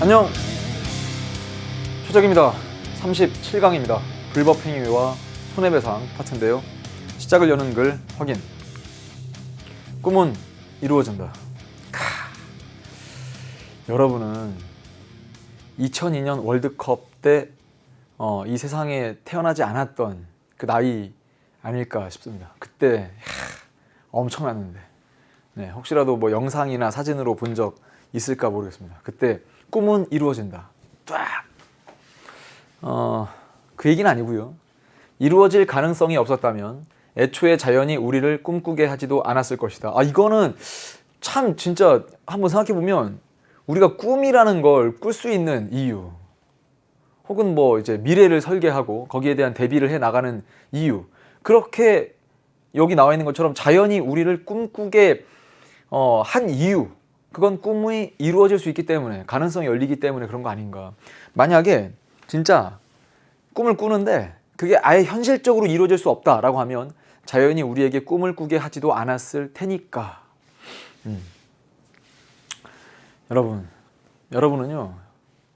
안녕, 최적입니다. 37강입니다. 불법 행위와 손해배상 파트인데요. 시작을 여는 글 확인. 꿈은 이루어진다. 여러분은 2002년 월드컵 때 이 세상에 태어나지 않았던 그 나이 아닐까 싶습니다. 그때 엄청났는데, 네, 혹시라도 뭐 영상이나 사진으로 본 적 있을까 모르겠습니다. 그때 꿈은 이루어진다. 그 얘기는 아니고요. 이루어질 가능성이 없었다면 애초에 자연이 우리를 꿈꾸게 하지도 않았을 것이다. 이거는 참 진짜 한번 생각해보면 우리가 꿈이라는 걸 꿀 수 있는 이유, 혹은 뭐 이제 미래를 설계하고 거기에 대한 대비를 해 나가는 이유, 그렇게 여기 나와 있는 것처럼 자연이 우리를 꿈꾸게 한 이유, 그건 꿈이 이루어질 수 있기 때문에, 가능성이 열리기 때문에 그런 거 아닌가. 만약에 진짜 꿈을 꾸는데 그게 아예 현실적으로 이루어질 수 없다라고 하면 자연이 우리에게 꿈을 꾸게 하지도 않았을 테니까. 여러분은요,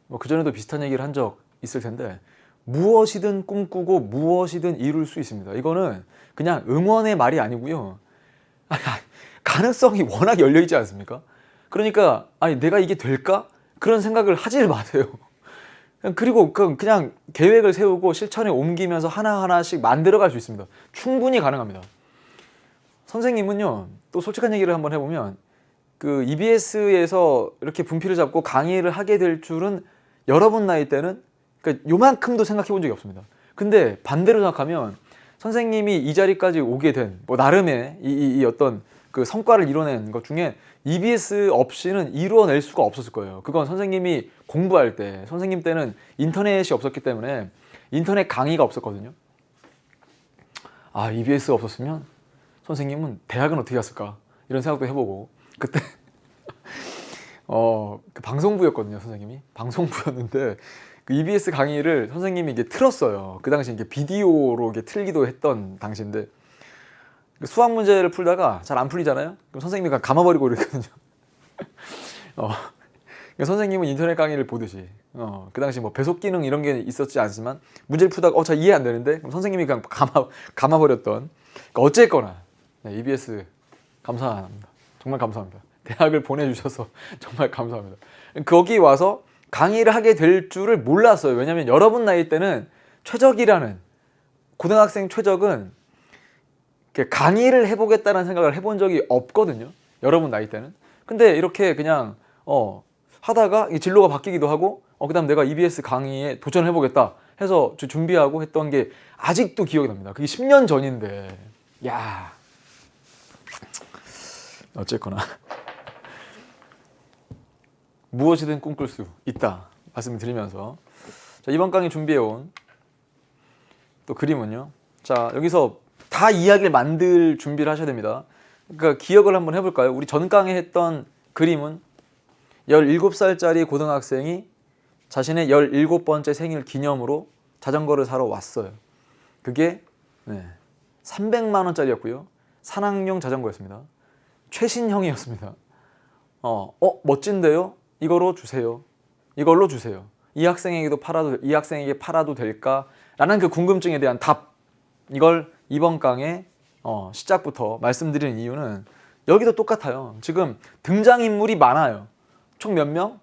뭐 그전에도 비슷한 얘기를 한 적 있을 텐데, 무엇이든 꿈꾸고 무엇이든 이룰 수 있습니다. 이거는 그냥 응원의 말이 아니고요. 가능성이 워낙 열려있지 않습니까? 그러니까 내가 이게 될까? 그런 생각을 하지 마세요. 그리고 그냥 계획을 세우고 실천에 옮기면서 하나하나씩 만들어갈 수 있습니다. 충분히 가능합니다. 선생님은요, 또 솔직한 얘기를 한번 해보면, 그 EBS에서 이렇게 분필을 잡고 강의를 하게 될 줄은 여러분 나이 때는 그러니까 요만큼도 생각해 본 적이 없습니다. 근데 반대로 생각하면 선생님이 이 자리까지 오게 된 뭐 나름의 이 어떤 그 성과를 이뤄낸 것 중에 EBS 없이는 이루어낼 수가 없었을 거예요. 그건 선생님이 공부할 때, 선생님 때는 인터넷이 없었기 때문에 인터넷 강의가 없었거든요. EBS 없었으면 선생님은 대학은 어떻게 갔을까? 이런 생각도 해보고, 그때 그 방송부였거든요. 선생님이 방송부였는데 그 EBS 강의를 선생님이 이게 틀었어요. 그 당시 이게 비디오로 이게 틀기도 했던 당시인데, 수학 문제를 풀다가 잘 안 풀리잖아요. 그럼 선생님이 그냥 감아버리고 이랬거든요. 선생님은 인터넷 강의를 보듯이 그 당시 뭐 배속 기능 이런 게 있었지 않지만 문제를 풀다가 잘 이해 안 되는데 그럼 선생님이 그냥 감아버렸던. 그러니까 어쨌거나 EBS 감사합니다. 정말 감사합니다. 대학을 보내주셔서 정말 감사합니다. 거기 와서 강의를 하게 될 줄을 몰랐어요. 왜냐하면 여러분 나이 때는 최적이라는, 고등학생 최적은 강의를 해보겠다는 생각을 해본 적이 없거든요. 여러분 나이 때는. 근데 이렇게 그냥 하다가 이 진로가 바뀌기도 하고 그 다음 내가 EBS 강의에 도전해보겠다 해서 준비하고 했던 게 아직도 기억이 납니다. 그게 10년 전인데, 야, 어쨌거나 무엇이든 꿈꿀 수 있다 말씀을 드리면서, 자, 이번 강의 준비해온 또 그림은요, 자, 여기서 다 이야기를 만들 준비를 하셔야 됩니다. 그러니까 기억을 한번 해볼까요? 우리 전 강에 했던 그림은 17살짜리 고등학생이 자신의 17번째 생일 기념으로 자전거를 사러 왔어요. 그게 300만 원짜리였고요. 산악용 자전거였습니다. 최신형이었습니다. 멋진데요? 이걸로 주세요. 이걸로 주세요. 이 학생에게 팔아도 될까라는 그 궁금증에 대한 답, 이걸 이번 강의 시작부터 말씀드리는 이유는 여기도 똑같아요. 지금 등장인물이 많아요. 총 몇 명?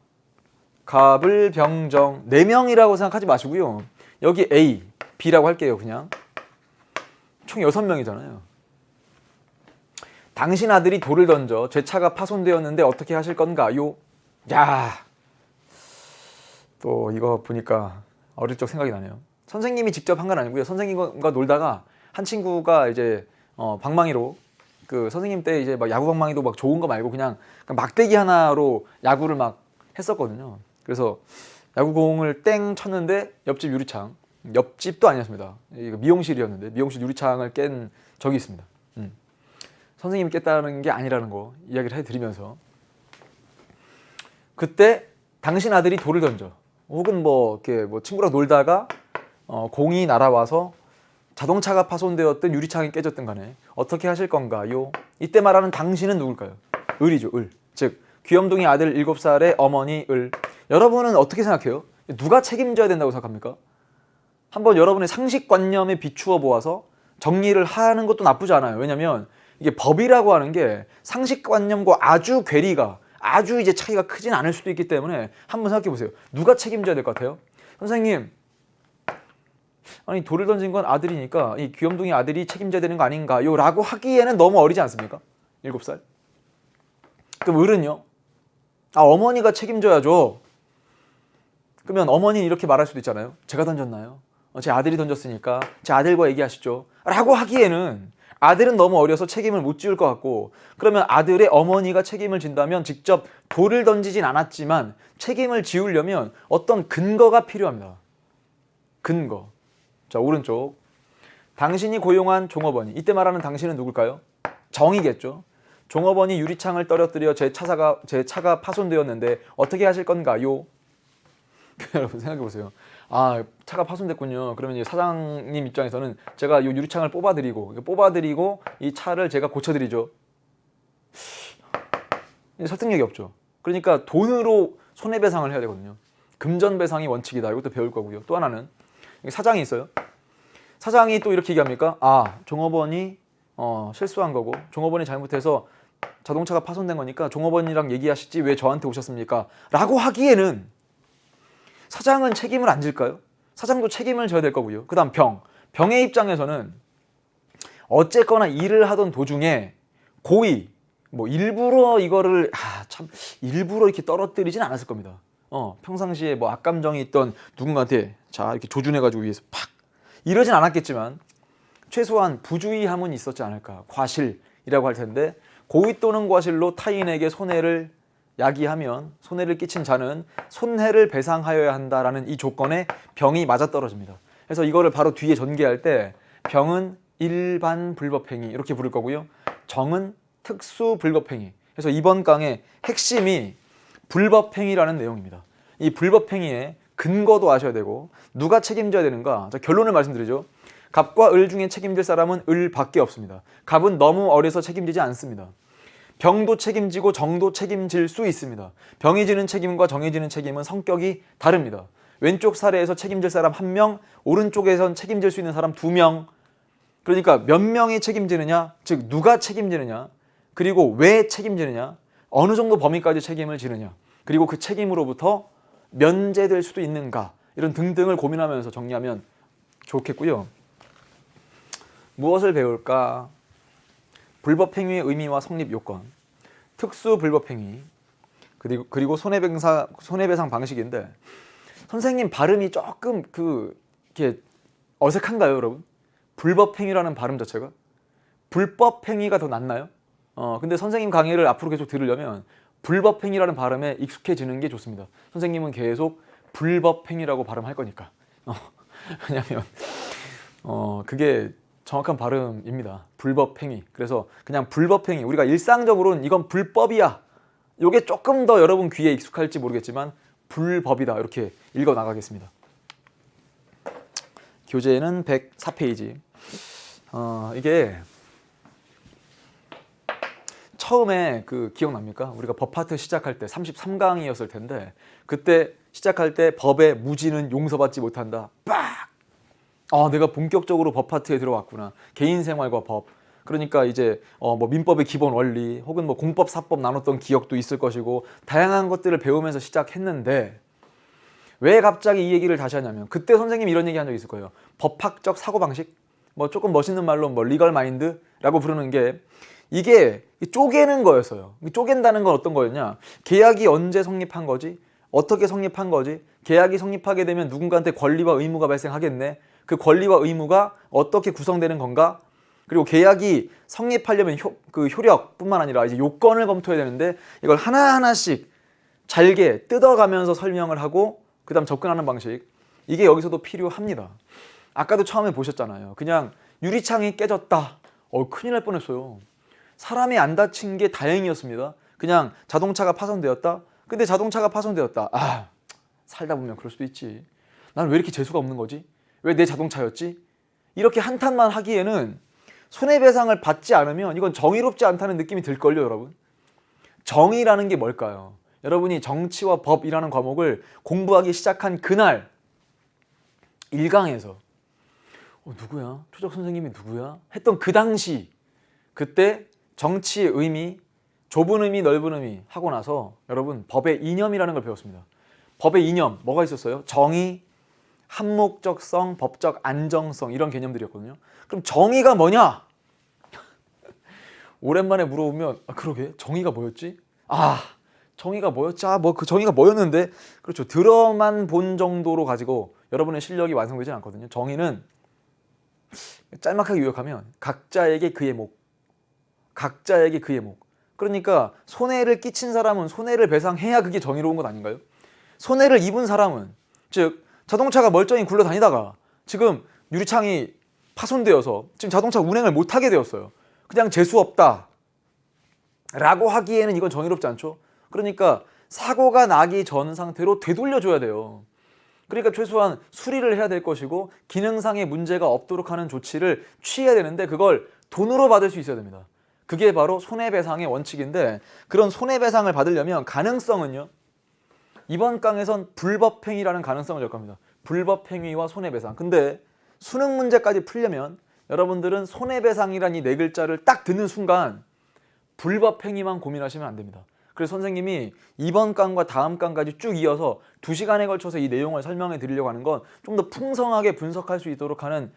가불병정 4명이라고 생각하지 마시고요. 여기 A, B라고 할게요. 그냥 총 6명이잖아요. 당신 아들이 돌을 던져 제 차가 파손되었는데 어떻게 하실 건가요? 야, 또 이거 보니까 어릴 적 생각이 나네요. 선생님이 직접 한 건 아니고요. 선생님과 놀다가 한 친구가 이제 방망이로, 그 선생님 때 이제 막 야구 방망이도 막 좋은 거 말고 그냥 막대기 하나로 야구를 막 했었거든요. 그래서 야구공을 땡 쳤는데 옆집 유리창, 옆집도 아니었습니다. 이거 미용실이었는데 미용실 유리창을 깬 적이 있습니다. 선생님이 깼다는 게 아니라는 거 이야기를 해드리면서, 그때 당신 아들이 돌을 던져, 혹은 뭐 이렇게 뭐 친구랑 놀다가 공이 날아와서 자동차가 파손되었든 유리창이 깨졌든 간에 어떻게 하실 건가요? 이때 말하는 당신은 누굴까요? 을이죠. 을. 즉 귀염둥이 아들 7살의 어머니 을. 여러분은 어떻게 생각해요? 누가 책임져야 된다고 생각합니까? 한번 여러분의 상식관념에 비추어 보아서 정리를 하는 것도 나쁘지 않아요. 왜냐면 이게 법이라고 하는 게 상식관념과 아주 괴리가 아주 이제 차이가 크진 않을 수도 있기 때문에 한번 생각해 보세요. 누가 책임져야 될 것 같아요? 선생님, 아니 돌을 던진 건 아들이니까 이 귀염둥이 아들이 책임져야 되는 거 아닌가요? 라고 하기에는 너무 어리지 않습니까? 7살? 그럼 을은요? 아, 어머니가 책임져야죠. 그러면 어머니는 이렇게 말할 수도 있잖아요. 제가 던졌나요? 제 아들이 던졌으니까 제 아들과 얘기하시죠. 라고 하기에는 아들은 너무 어려서 책임을 못 지을 것 같고, 그러면 아들의 어머니가 책임을 진다면 직접 돌을 던지진 않았지만 책임을 지우려면 어떤 근거가 필요합니다. 근거. 자, 오른쪽. 당신이 고용한 종업원이, 이때 말하는 당신은 누굴까요? 정이겠죠. 종업원이 유리창을 떨어뜨려 제 차가 파손되었는데 어떻게 하실 건가요? 여러분 생각해 보세요. 아, 차가 파손됐군요. 그러면 이제 사장님 입장에서는 제가 이 유리창을 뽑아드리고 이 차를 제가 고쳐드리죠. 설득력이 없죠. 그러니까 돈으로 손해배상을 해야 되거든요. 금전배상이 원칙이다. 이것도 배울 거고요. 또 하나는 사장이 있어요. 사장이 또 이렇게 얘기합니까? 아, 종업원이 실수한 거고 종업원이 잘못해서 자동차가 파손된 거니까 종업원이랑 얘기하시지 왜 저한테 오셨습니까? 라고 하기에는 사장은 책임을 안 질까요? 사장도 책임을 져야 될 거고요. 그 다음 병의 입장에서는 어쨌거나 일을 하던 도중에 고의, 뭐 일부러 이거를 일부러 이렇게 떨어뜨리진 않았을 겁니다. 평상시에 뭐 악감정이 있던 누군가한테 자 이렇게 조준해가지고 위에서 팍 이러진 않았겠지만 최소한 부주의함은 있었지 않을까. 과실이라고 할 텐데 고의 또는 과실로 타인에게 손해를 야기하면 손해를 끼친 자는 손해를 배상하여야 한다라는 이 조건에 병이 맞아떨어집니다. 그래서 이거를 바로 뒤에 전개할 때 병은 일반 불법행위 이렇게 부를 거고요. 정은 특수 불법행위. 그래서 이번 강의 핵심이 불법행위라는 내용입니다. 이 불법행위의 근거도 아셔야 되고 누가 책임져야 되는가. 자, 결론을 말씀드리죠. 갑과 을 중에 책임질 사람은 을밖에 없습니다. 갑은 너무 어려서 책임지지 않습니다. 병도 책임지고 정도 책임질 수 있습니다. 병이 지는 책임과 정이 지는 책임은 성격이 다릅니다. 왼쪽 사례에서 책임질 사람 1명, 오른쪽에선 책임질 수 있는 사람 2명. 그러니까 몇 명이 책임지느냐, 즉 누가 책임지느냐, 그리고 왜 책임지느냐, 어느 정도 범위까지 책임을 지느냐, 그리고 그 책임으로부터 면제될 수도 있는가, 이런 등등을 고민하면서 정리하면 좋겠고요. 무엇을 배울까? 불법행위의 의미와 성립 요건, 특수 불법행위, 그리고 손해배상 방식인데 선생님 발음이 조금 이렇게 어색한가요, 여러분? 불법행위라는 발음 자체가 불법행위가 더 낫나요? 근데 선생님 강의를 앞으로 계속 들으려면 불법행위라는 발음에 익숙해지는 게 좋습니다. 선생님은 계속 불법행위라고 발음할 거니까. 왜냐면 그게 정확한 발음입니다. 불법행위. 그래서 그냥 불법행위. 우리가 일상적으로는 이건 불법이야. 이게 조금 더 여러분 귀에 익숙할지 모르겠지만 불법이다. 이렇게 읽어 나가겠습니다. 교재는 104페이지. 이게 처음에 기억납니까? 우리가 법파트 시작할 때 33강이었을 텐데 그때 시작할 때 법의 무지는 용서받지 못한다. 빡! 내가 본격적으로 법 파트에 들어왔구나. 개인생활과 법. 그러니까 이제 뭐 민법의 기본 원리 혹은 뭐 공법, 사법 나눴던 기억도 있을 것이고 다양한 것들을 배우면서 시작했는데 왜 갑자기 이 얘기를 다시 하냐면 그때 선생님이 이런 얘기 한 적이 있을 거예요. 법학적 사고방식? 뭐 조금 멋있는 말로 뭐 리걸 마인드라고 부르는 게 이게 쪼개는 거였어요. 쪼갠다는 건 어떤 거였냐? 계약이 언제 성립한 거지? 어떻게 성립한 거지? 계약이 성립하게 되면 누군가한테 권리와 의무가 발생하겠네. 그 권리와 의무가 어떻게 구성되는 건가? 그리고 계약이 성립하려면 효력뿐만 아니라 이제 요건을 검토해야 되는데 이걸 하나하나씩 잘게 뜯어가면서 설명을 하고 그다음 접근하는 방식. 이게 여기서도 필요합니다. 아까도 처음에 보셨잖아요. 그냥 유리창이 깨졌다. 큰일 날 뻔했어요. 사람이 안 다친 게 다행이었습니다. 그냥 자동차가 파손되었다. 근데 자동차가 파손되었다. 살다 보면 그럴 수도 있지. 난 왜 이렇게 재수가 없는 거지? 왜 내 자동차였지? 이렇게 한탄만 하기에는 손해배상을 받지 않으면 이건 정의롭지 않다는 느낌이 들걸요, 여러분. 정의라는 게 뭘까요? 여러분이 정치와 법이라는 과목을 공부하기 시작한 그날 1강에서 누구야? 초적 선생님이 누구야? 했던 그 당시 그때 정치의 의미, 좁은 의미, 넓은 의미 하고 나서 여러분 법의 이념이라는 걸 배웠습니다. 법의 이념 뭐가 있었어요? 정의, 한목적성, 법적 안정성 이런 개념들이었거든요. 그럼 정의가 뭐냐? 오랜만에 물어보면 그러게 정의가 뭐였지? 정의가 뭐였지? 그 정의가 뭐였는데 그렇죠. 들어만 본 정도로 가지고 여러분의 실력이 완성되지 않거든요. 정의는 짤막하게 요약하면 각자에게 그의 목, 각자에게 그의 목. 그러니까 손해를 끼친 사람은 손해를 배상해야 그게 정의로운 것 아닌가요? 손해를 입은 사람은 즉 자동차가 멀쩡히 굴러다니다가 지금 유리창이 파손되어서 지금 자동차 운행을 못하게 되었어요. 그냥 재수 없다 라고 하기에는 이건 정의롭지 않죠. 그러니까 사고가 나기 전 상태로 되돌려줘야 돼요. 그러니까 최소한 수리를 해야 될 것이고 기능상의 문제가 없도록 하는 조치를 취해야 되는데 그걸 돈으로 받을 수 있어야 됩니다. 그게 바로 손해배상의 원칙인데 그런 손해배상을 받으려면 가능성은요. 이번 강에선 불법행위라는 가능성을 열 겁니다. 불법행위와 손해배상. 근데 수능 문제까지 풀려면 여러분들은 손해배상이란 이 네 글자를 딱 듣는 순간 불법행위만 고민하시면 안 됩니다. 그래서 선생님이 이번 강과 다음 강까지 쭉 이어서 2시간에 걸쳐서 이 내용을 설명해 드리려고 하는 건 좀 더 풍성하게 분석할 수 있도록 하는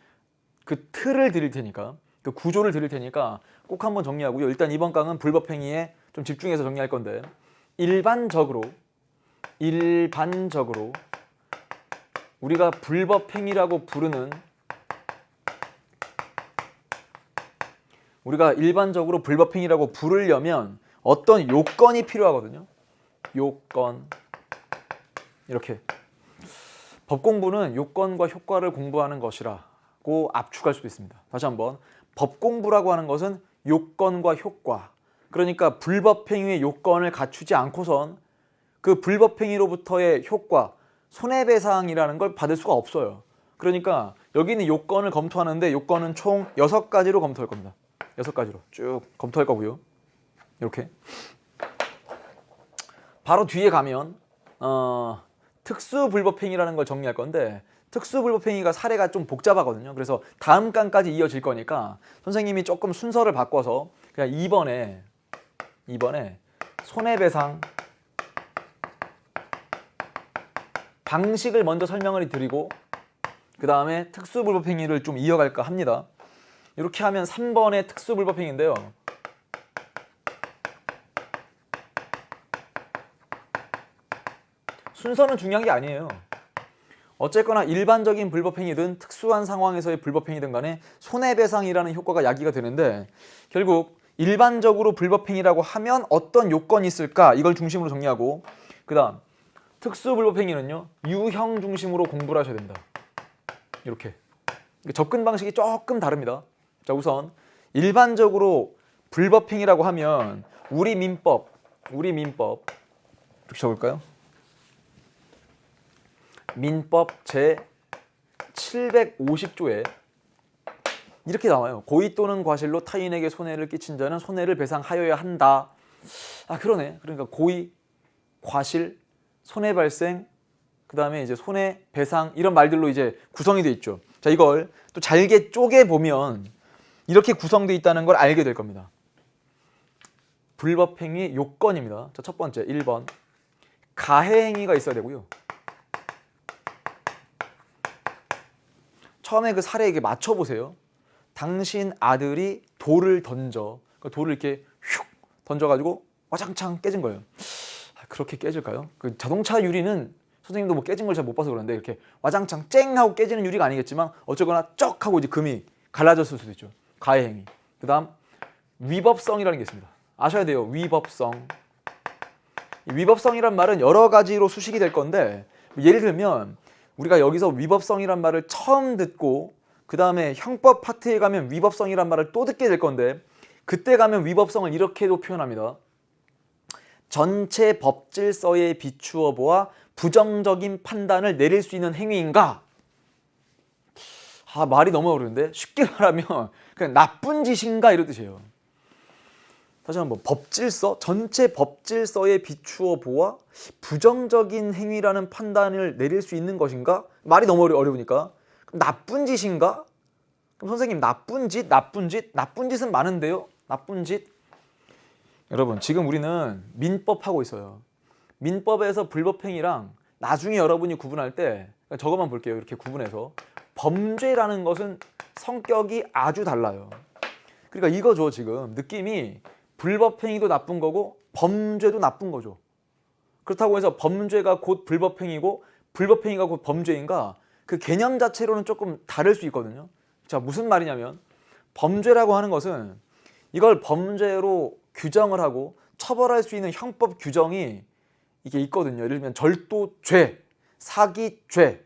그 틀을 드릴 테니까 그 구조를 드릴 테니까 꼭 한번 정리하고요. 일단 이번 강은 불법행위에 좀 집중해서 정리할 건데 일반적으로 우리가 불법행위라고 부르는 우리가 일반적으로 불법행위라고 부르려면 어떤 요건이 필요하거든요. 요건 이렇게 법 공부는 요건과 효과를 공부하는 것이라고 압축할 수도 있습니다. 다시 한번 법 공부라고 하는 것은 요건과 효과 그러니까 불법행위의 요건을 갖추지 않고선 그 불법행위로부터의 효과 손해배상이라는 걸 받을 수가 없어요. 그러니까 여기 있는 요건을 검토하는데 요건은 총 6가지로 검토할 겁니다. 6가지로 쭉 검토할 거고요. 이렇게 바로 뒤에 가면 특수불법행위라는 걸 정리할 건데 특수불법행위가 사례가 좀 복잡하거든요. 그래서 다음 강까지 이어질 거니까 선생님이 조금 순서를 바꿔서 그냥 2번에 손해배상 방식을 먼저 설명을 드리고 그 다음에 특수불법행위를 좀 이어갈까 합니다. 이렇게 하면 3번의 특수불법행위인데요. 순서는 중요한 게 아니에요. 어쨌거나 일반적인 불법행위든 특수한 상황에서의 불법행위든 간에 손해배상이라는 효과가 야기가 되는데 결국 일반적으로 불법행위라고 하면 어떤 요건이 있을까 이걸 중심으로 정리하고 그 다음 특수불법행위는요 유형 중심으로 공부를 하셔야 됩니다. 이렇게 접근 방식이 조금 다릅니다. 자 우선 일반적으로 불법행위라고 하면 우리 민법 이렇게 적을까요? 민법 제 750조에 이렇게 나와요. 고의 또는 과실로 타인에게 손해를 끼친 자는 손해를 배상하여야 한다. 그러네. 그러니까 고의, 과실, 손해 발생, 그 다음에 이제 손해 배상 이런 말들로 이제 구성이 돼 있죠. 자 이걸 또 잘게 쪼개 보면 이렇게 구성되어 있다는 걸 알게 될 겁니다. 불법행위 요건입니다. 자, 첫 번째 1번 가해행위가 있어야 되고요. 처음에 그 사례에게 맞춰보세요. 당신 아들이 돌을 던져 그 돌을 이렇게 휙 던져가지고 와장창 깨진 거예요. 그렇게 깨질까요? 그 자동차 유리는 선생님도 뭐 깨진 걸 잘 못 봐서 그런데 이렇게 와장창 쨍 하고 깨지는 유리가 아니겠지만 어쨌거나 쩍 하고 이제 금이 갈라졌을 수도 있죠. 가해행위. 그 다음 위법성이라는 게 있습니다. 아셔야 돼요. 위법성. 위법성이란 말은 여러 가지로 수식이 될 건데 예를 들면 우리가 여기서 위법성이란 말을 처음 듣고 그 다음에 형법 파트에 가면 위법성이란 말을 또 듣게 될 건데 그때 가면 위법성을 이렇게도 표현합니다. 전체 법질서에 비추어 보아 부정적인 판단을 내릴 수 있는 행위인가? 말이 너무 어려운데 쉽게 말하면 그냥 나쁜 짓인가 이런 뜻이에요. 다시 한번 법질서, 전체 법질서에 비추어 보아 부정적인 행위라는 판단을 내릴 수 있는 것인가? 말이 너무 어려우니까. 그럼 나쁜 짓인가? 그럼 선생님 나쁜 짓은 많은데요. 나쁜 짓. 여러분 지금 우리는 민법 하고 있어요. 민법에서 불법행위랑 나중에 여러분이 구분할 때 저것만 볼게요. 이렇게 구분해서 범죄라는 것은 성격이 아주 달라요. 그러니까 이거죠. 지금 느낌이 불법행위도 나쁜 거고 범죄도 나쁜 거죠. 그렇다고 해서 범죄가 곧 불법행위고 불법행위가 곧 범죄인가? 그 개념 자체로는 조금 다를 수 있거든요. 자, 무슨 말이냐면 범죄라고 하는 것은 이걸 범죄로 규정을 하고 처벌할 수 있는 형법 규정이 이게 있거든요. 예를 들면 절도죄, 사기죄,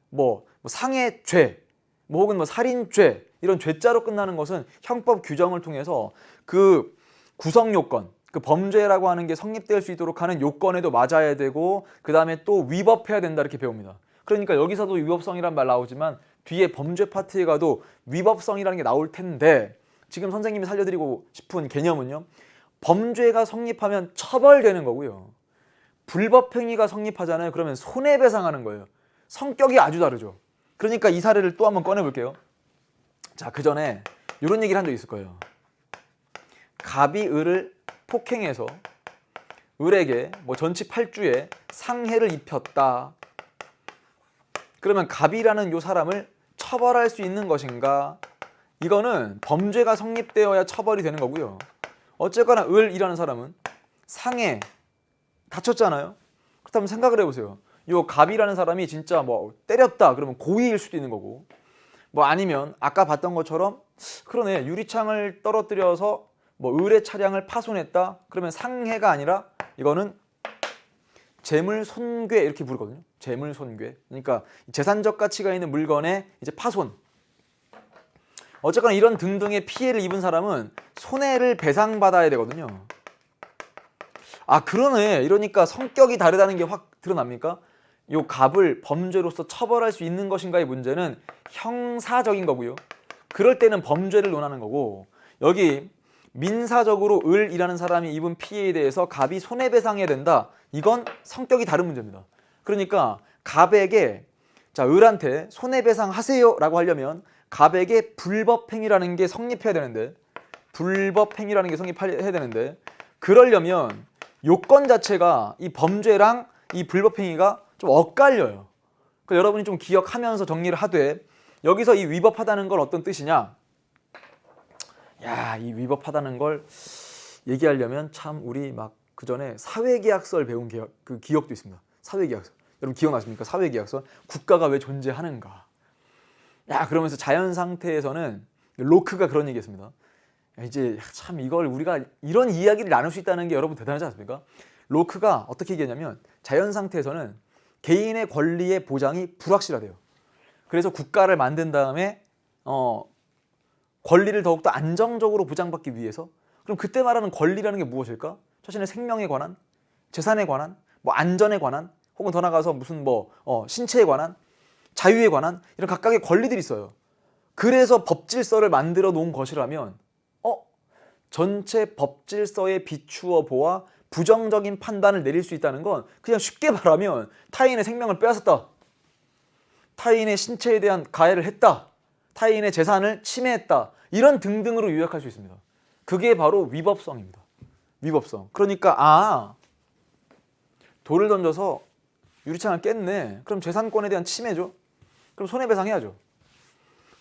뭐 상해죄, 혹은 살인죄 이런 죄자로 끝나는 것은 형법 규정을 통해서 그 구성 요건, 그 범죄라고 하는 게 성립될 수 있도록 하는 요건에도 맞아야 되고 그 다음에 또 위법해야 된다 이렇게 배웁니다. 그러니까 여기서도 위법성이란 말 나오지만 뒤에 범죄 파트에 가도 위법성이라는 게 나올 텐데 지금 선생님이 살려드리고 싶은 개념은요. 범죄가 성립하면 처벌되는 거고요. 불법행위가 성립하잖아요. 그러면 손해배상하는 거예요. 성격이 아주 다르죠. 그러니까 이 사례를 또 한번 꺼내볼게요. 자, 그 전에 이런 얘기를 한 적 있을 거예요. 갑이 을을 폭행해서 을에게 전치 8주에 상해를 입혔다. 그러면 갑이라는 요 사람을 처벌할 수 있는 것인가? 이거는 범죄가 성립되어야 처벌이 되는 거고요. 어쨌거나 을이라는 사람은 상해 다쳤잖아요. 그렇다면 생각을 해보세요. 요 갑이라는 사람이 진짜 때렸다 그러면 고의일 수도 있는 거고 아니면 아까 봤던 것처럼 그러네 유리창을 떨어뜨려서 을의 차량을 파손했다 그러면 상해가 아니라 이거는 재물손괴 이렇게 부르거든요. 재물손괴. 그러니까 재산적 가치가 있는 물건의 이제 파손. 어쨌거나 이런 등등의 피해를 입은 사람은 손해를 배상받아야 되거든요. 아 그러네. 이러니까 성격이 다르다는 게 확 드러납니까? 요 갑을 범죄로서 처벌할 수 있는 것인가의 문제는 형사적인 거고요. 그럴 때는 범죄를 논하는 거고 여기 민사적으로 을이라는 사람이 입은 피해에 대해서 갑이 손해배상해야 된다. 이건 성격이 다른 문제입니다. 그러니까 갑에게 자 을한테 손해배상하세요 라고 하려면 갑에게 불법행위라는 게 성립해야 되는데 불법행위라는 게 성립해야 되는데 그러려면 요건 자체가 이 범죄랑 이 불법행위가 좀 엇갈려요. 그러니까 여러분이 좀 기억하면서 정리를 하되 여기서 이 위법하다는 건 어떤 뜻이냐? 야, 이 위법하다는 걸 얘기하려면 참 우리 그 전에 사회계약서를 배운 그 기억도 있습니다. 사회계약서. 여러분 기억나십니까? 사회계약서. 국가가 왜 존재하는가? 야, 그러면서 자연 상태에서는 로크가 그런 얘기했습니다. 이제 참 이걸 우리가 이런 이야기를 나눌 수 있다는 게 여러분 대단하지 않습니까? 로크가 어떻게 얘기했냐면 자연 상태에서는 개인의 권리의 보장이 불확실하대요. 그래서 국가를 만든 다음에 권리를 더욱더 안정적으로 보장받기 위해서 그럼 그때 말하는 권리라는 게 무엇일까? 자신의 생명에 관한, 재산에 관한, 안전에 관한 혹은 더 나아가서 무슨 신체에 관한, 자유에 관한 이런 각각의 권리들이 있어요. 그래서 법질서를 만들어 놓은 것이라면 전체 법질서에 비추어 보아 부정적인 판단을 내릴 수 있다는 건 그냥 쉽게 말하면 타인의 생명을 빼앗았다. 타인의 신체에 대한 가해를 했다. 타인의 재산을 침해했다. 이런 등등으로 요약할 수 있습니다. 그게 바로 위법성입니다. 위법성. 그러니까 돌을 던져서 유리창을 깼네. 그럼 재산권에 대한 침해죠. 그럼 손해배상해야죠.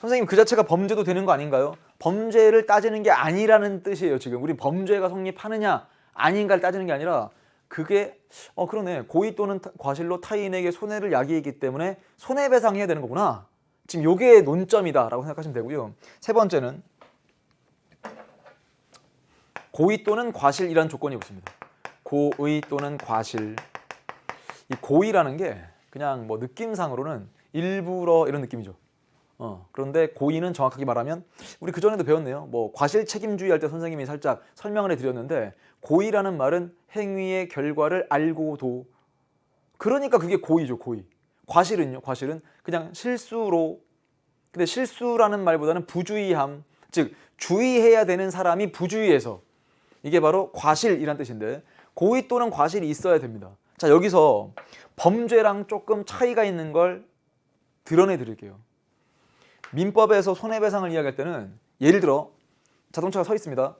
선생님 그 자체가 범죄도 되는 거 아닌가요? 범죄를 따지는 게 아니라는 뜻이에요. 지금 우리 범죄가 성립하느냐 아닌가를 따지는 게 아니라 그게 그러네. 고의 또는 과실로 타인에게 손해를 야기했기 때문에 손해배상해야 되는 거구나. 지금 요게 논점이다라고 생각하시면 되고요. 세 번째는 고의 또는 과실이라는 조건이 붙습니다. 고의 또는 과실. 이 고의라는 게 그냥 느낌상으로는 일부러 이런 느낌이죠. 그런데 고의는 정확하게 말하면 우리 그전에도 배웠네요. 과실 책임주의 할 때 선생님이 살짝 설명을 해드렸는데 고의라는 말은 행위의 결과를 알고도 그러니까 그게 고의죠. 고의. 과실은요. 과실은 그냥 실수로 근데 실수라는 말보다는 부주의함 즉 주의해야 되는 사람이 부주의해서 이게 바로 과실이란 뜻인데 고의 또는 과실이 있어야 됩니다. 자, 여기서 범죄랑 조금 차이가 있는 걸 드러내 드릴게요. 민법에서 손해배상을 이야기할 때는 예를 들어 자동차가 서 있습니다.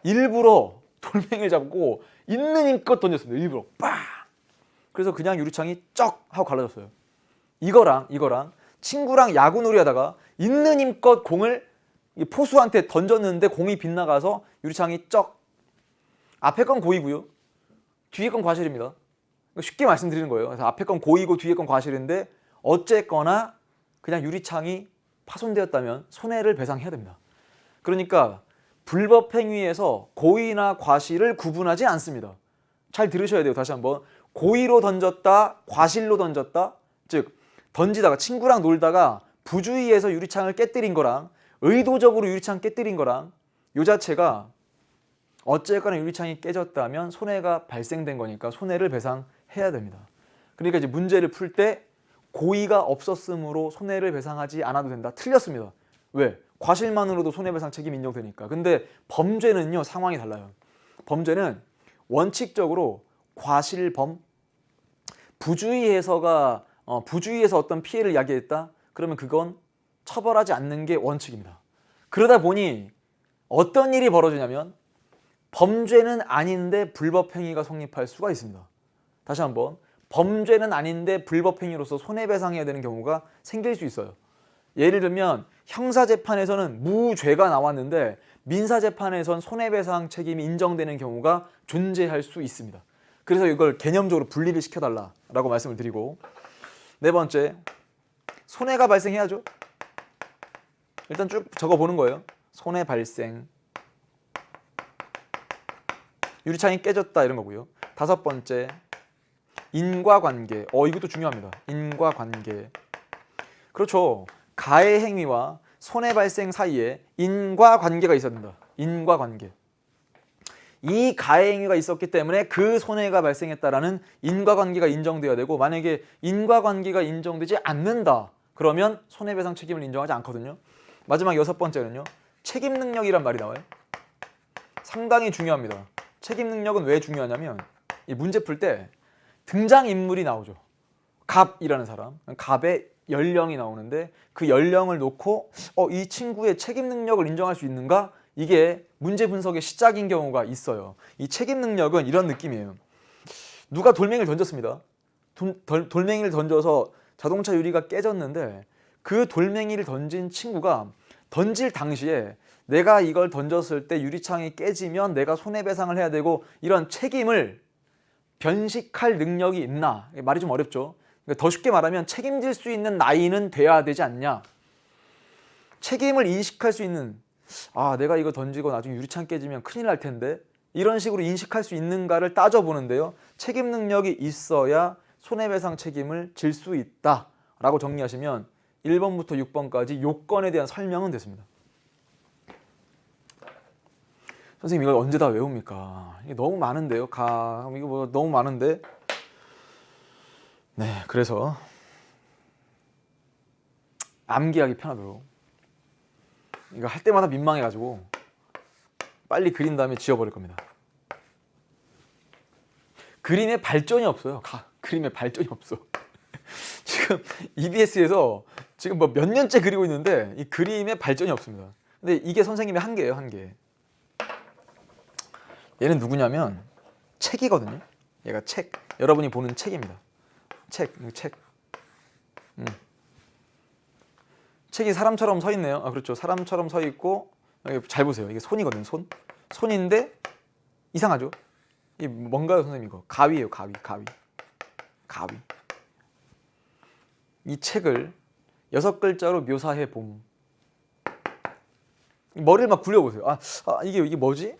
일부러 돌멩이를 잡고 있는 힘껏 던졌습니다. 일부러 빡! 그래서 그냥 유리창이 쩍 하고 갈라졌어요. 이거랑 친구랑 야구놀이 하다가 있는 힘껏 공을 포수한테 던졌는데 공이 빗나가서 유리창이 쩍. 앞에 건 고의고요. 뒤에 건 과실입니다. 쉽게 말씀드리는 거예요. 그래서 앞에 건 고의고 뒤에 건 과실인데 어쨌거나 그냥 유리창이 파손되었다면 손해를 배상해야 됩니다. 그러니까 불법 행위에서 고의나 과실을 구분하지 않습니다. 잘 들으셔야 돼요. 다시 한번. 고의로 던졌다, 과실로 던졌다. 즉 던지다가 친구랑 놀다가 부주의해서 유리창을 깨뜨린 거랑 의도적으로 유리창 깨뜨린 거랑 요 자체가 어쨌거나 유리창이 깨졌다면 손해가 발생된 거니까 손해를 배상해야 됩니다. 그러니까 이제 문제를 풀 때 고의가 없었으므로 손해를 배상하지 않아도 된다. 틀렸습니다. 왜? 과실만으로도 손해배상 책임 인정되니까. 근데 범죄는요, 상황이 달라요. 범죄는 원칙적으로 과실범, 부주의해서 어떤 피해를 야기했다? 그러면 그건 처벌하지 않는 게 원칙입니다. 그러다 보니 어떤 일이 벌어지냐면 범죄는 아닌데 불법행위가 성립할 수가 있습니다. 다시 한번, 범죄는 아닌데 불법행위로서 손해배상해야 되는 경우가 생길 수 있어요. 예를 들면 형사재판에서는 무죄가 나왔는데 민사재판에선 손해배상 책임이 인정되는 경우가 존재할 수 있습니다. 그래서 이걸 개념적으로 분리를 시켜달라고 말씀을 드리고, 네 번째, 손해가 발생해야죠. 일단 쭉 적어보는 거예요. 손해 발생, 유리창이 깨졌다 이런 거고요. 다섯 번째, 인과관계. 이것도 중요합니다. 인과관계. 그렇죠. 가해 행위와 손해 발생 사이에 인과관계가 있어야 된다. 인과관계. 이 가해 행위가 있었기 때문에 그 손해가 발생했다라는 인과관계가 인정되어야 되고, 만약에 인과관계가 인정되지 않는다 그러면 손해배상 책임을 인정하지 않거든요. 마지막 여섯 번째는요, 책임 능력이란 말이 나와요. 상당히 중요합니다. 책임 능력은 왜 중요하냐면 이 문제 풀 때 등장인물이 나오죠. 갑이라는 사람, 갑의 연령이 나오는데 그 연령을 놓고 이 친구의 책임 능력을 인정할 수 있는가? 이게 문제 분석의 시작인 경우가 있어요. 이 책임 능력은 이런 느낌이에요. 누가 돌멩이를 던졌습니다. 돌멩이를 던져서 자동차 유리가 깨졌는데 그 돌멩이를 던진 친구가 던질 당시에 내가 이걸 던졌을 때 유리창이 깨지면 내가 손해배상을 해야 되고 이런 책임을 변식할 능력이 있나? 말이 좀 어렵죠. 그러니까 더 쉽게 말하면 책임질 수 있는 나이는 돼야 되지 않냐. 책임을 인식할 수 있는, 내가 이거 던지고 나중에 유리창 깨지면 큰일 날 텐데, 이런 식으로 인식할 수 있는가를 따져보는데요. 책임 능력이 있어야 손해배상 책임을 질 수 있다라고 정리하시면 1번부터 6번까지 요건에 대한 설명은 됐습니다. 선생님 이걸 언제 다 외웁니까? 이게 너무 많은데요. 이거 뭐 너무 많은데. 네, 그래서 암기하기 편하도록 이거 할 때마다 민망해가지고 빨리 그린 다음에 지워버릴 겁니다. 그림에 발전이 없어요. 그림에 발전이 없어. 지금 EBS에서 지금 뭐 몇 년째 그리고 있는데 이 그림에 발전이 없습니다. 근데 이게 선생님의 한계예요, 한계. 얘는 누구냐면 책이거든요. 얘가 책. 여러분이 보는 책입니다. 책. 책이 사람처럼 서 있네요. 그렇죠. 사람처럼 서 있고, 잘 보세요. 이게 손이거든요. 손인데 이상하죠. 이게 뭔가요, 선생님? 이거 가위예요. 가위. 이 책을 6글자로 묘사해 봄. 머리를 막 굴려보세요. 이게 뭐지?